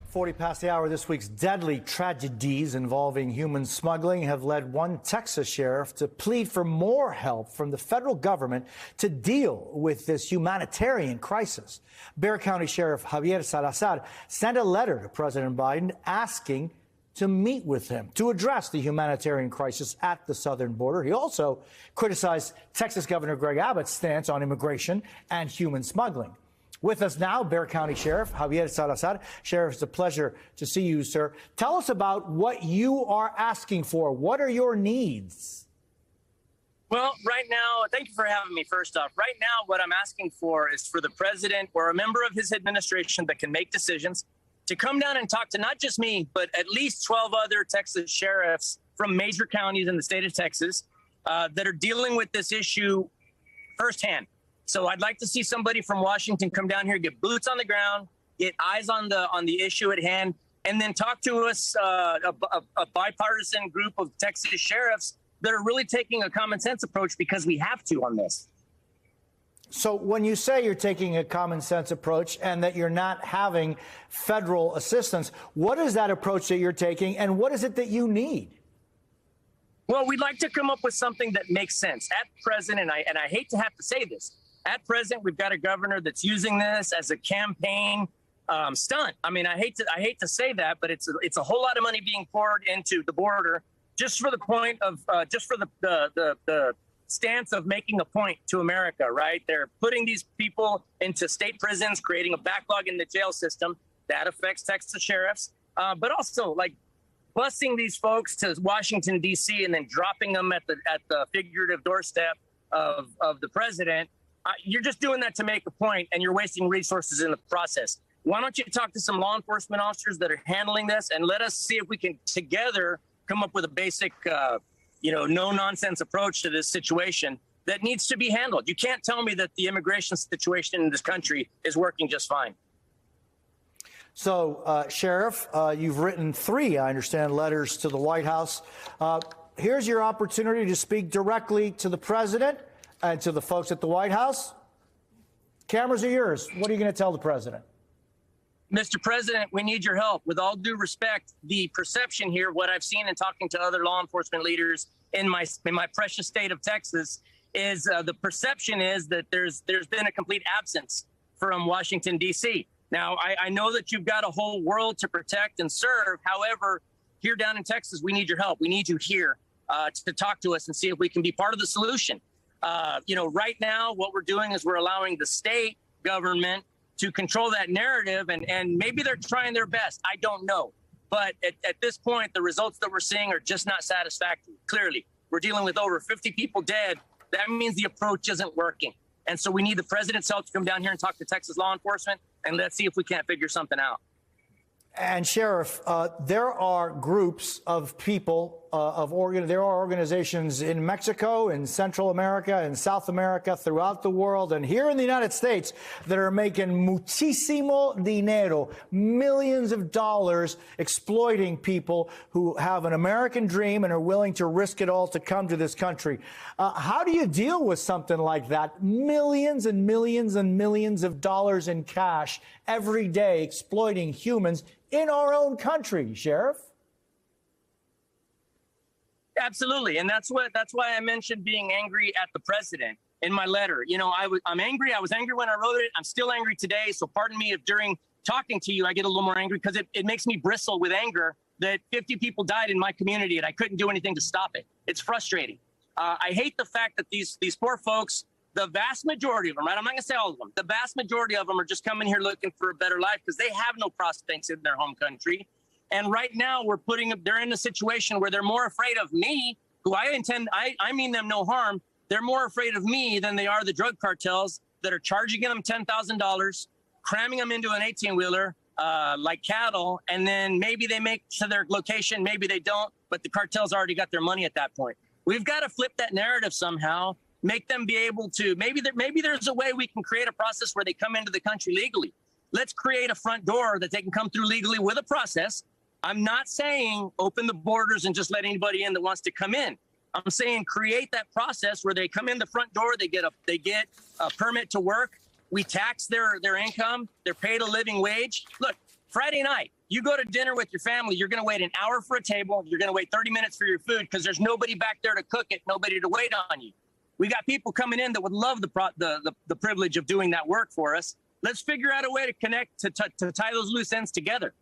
40 past the hour. This week's deadly tragedies involving human smuggling have led one Texas sheriff to plead for more help from the federal government to deal with this humanitarian crisis. Bexar County Sheriff Javier Salazar sent a letter to President Biden asking to meet with him to address the humanitarian crisis at the southern border. He also criticized Texas Governor Greg Abbott's stance on immigration and human smuggling. With us now, Bexar County Sheriff Javier Salazar. Sheriff, it's a pleasure to see you, sir. Tell us about what you are asking for. What are your needs? Well, right now, thank you for having me, first off. Right now, what I'm asking for is for the president or a member of his administration that can make decisions to come down and talk to not just me, but at least 12 other Texas sheriffs from major counties in the state of Texas that are dealing with this issue firsthand. So I'd like to see somebody from Washington come down here, get boots on the ground, get eyes on the issue at hand, and then talk to us, a bipartisan group of Texas sheriffs that are really taking a common sense approach because we have to on this. So when you say you're taking a common sense approach and that you're not having federal assistance, what is that approach that you're taking and what is it that you need? Well, we'd like to come up with something that makes sense. At present, and I hate to have to say this, at present, we've got a governor that's using this as a campaign stunt. I mean, I hate to say that, but it's a whole lot of money being poured into the border just for the point of just for the stance of making a point to America. Right? They're putting these people into state prisons, creating a backlog in the jail system that affects Texas sheriffs, but also like busing these folks to Washington D.C. and then dropping them at the figurative doorstep of the president. You're just doing that to make a point, and you're wasting resources in the process. Why don't you talk to some law enforcement officers that are handling this, and let us see if we can together come up with a basic, no-nonsense approach to this situation that needs to be handled. You can't tell me that the immigration situation in this country is working just fine. So, Sheriff, you've written 3, I understand, letters to the White House. Here's your opportunity to speak directly to the president and to the folks at the White House. Cameras are yours. What are you going to tell the president? Mr. President, we need your help. With all due respect, the perception here, what I've seen in talking to other law enforcement leaders in my precious state of Texas, is the perception is that there's been a complete absence from Washington, D.C. Now, I know that you've got a whole world to protect and serve. However, here down in Texas, we need your help. We need you here to talk to us and see if we can be part of the solution. Right now, what we're doing is we're allowing the state government to control that narrative, and maybe they're trying their best. I don't know. But at this point, the results that we're seeing are just not satisfactory. Clearly, we're dealing with over 50 people dead. That means the approach isn't working. And so we need the president's help to come down here and talk to Texas law enforcement, and let's see if we can't figure something out. And Sheriff, there are groups of people, there are organizations in Mexico, in Central America, in South America, throughout the world, and here in the United States that are making muchísimo dinero, millions of dollars, exploiting people who have an American dream and are willing to risk it all to come to this country. How do you deal with something like that? Millions and millions and millions of dollars in cash every day exploiting humans in our own country, Sheriff? Absolutely. And that's why I mentioned being angry at the president in my letter. I'm angry. I was angry when I wrote it. I'm still angry today. So pardon me if during talking to you, I get a little more angry because it makes me bristle with anger that 50 people died in my community and I couldn't do anything to stop it. It's frustrating. I hate the fact that these poor folks, the vast majority of them, right? I'm not going to say all of them. The vast majority of them are just coming here looking for a better life because they have no prospects in their home country. And right now they're in a situation where they're more afraid of me, who I mean them no harm. They're more afraid of me than they are the drug cartels that are charging them $10,000, cramming them into an 18-wheeler like cattle. And then maybe they make to their location, maybe they don't, but the cartels already got their money at that point. We've got to flip that narrative somehow. Make them be able to, maybe there's a way we can create a process where they come into the country legally. Let's create a front door that they can come through legally with a process. I'm not saying open the borders and just let anybody in that wants to come in. I'm saying create that process where they come in the front door, they get a permit to work. We tax their income. They're paid a living wage. Look, Friday night, You go to dinner with your family, you're going to wait an hour for a table. You're going to wait 30 minutes for your food because there's nobody back there to cook it, nobody to wait on you. We got people coming in that would love the privilege of doing that work for us. Let's figure out a way to connect, to tie those loose ends together.